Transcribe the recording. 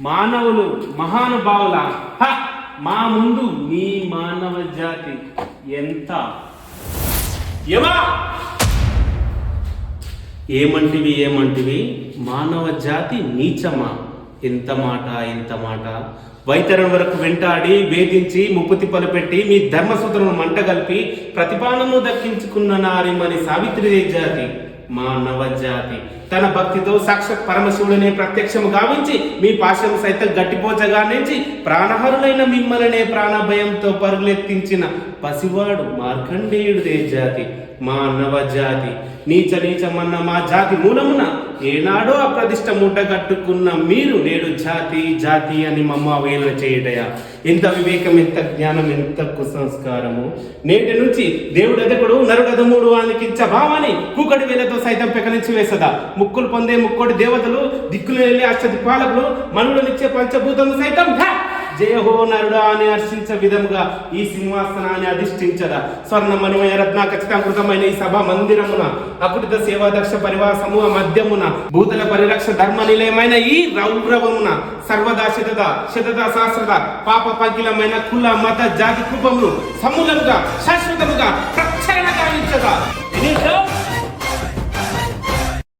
మానవులు మహానుభావుల మా ముందు మీ మానవ జాతి ఎంత ఏమా ఏమంటివి మానవ జాతి నీచమా? ఎంత మాట వైతరం వరకు వెంటాడి వేధించి ముప్పుతి పలుపెట్టి మీ ధర్మసూత్రను మంటగలిపి ప్రతిపాదనను దక్కించుకున్న నారిమని సావిత్రి జాతి మానవ జాతి తన భక్తితో సాక్షాత్ పరమశివుడనే ప్రత్యక్షము గావించి మీ పాశం సైతం గట్టిపోచగా నుంచి ప్రాణహరులైన మిమ్మల్నే ప్రాణభయంతో పరుగులెత్తించిన పసివాడు మార్కండేయుడిదే జాతి మానవ జాతి నీచమన్న మా జాతి మూలమున ఏనాడో అప్రదిష్ట మూటగట్టుకున్న మీరు నేడు జాతి అని మమ్మ వేల చేయటయా? ఎంత వివేకం, ఎంత జ్ఞానం, ఎంత కుసంస్కారము! నేటి నుంచి దేవుడెదకుడు నరుడదముడు వానికించ భావాన్ని కూకటి వేలతో సైతం పెకలించి వేసదా? ముక్కులు పొందే ముక్కోటి దేవతలు దిక్కులు వెళ్ళి అష్టదిక్పాలకులు మనులనిచ్చే పంచభూతము సైతం జయహో నరుడా అని హర్షించ విధముగా ఈ సింహాసనాన్ని అధిష్ఠించదా? స్వర్ణమణిమయ రత్నాకచితాకృతమైన ఈ సభా మందిరమున అకుటిత సేవాదక్ష పరివార సమూహ మధ్యమున భూతల పరిరక్ష ధర్మ నిలయమైన ఈ రౌరవమున సర్వదా శతద సహస్రద పాప పంకిలమైన కుల మత జాతి కృపములు సమూలముగా శాశ్వతముగా ప్రక్షరణ గావించదా?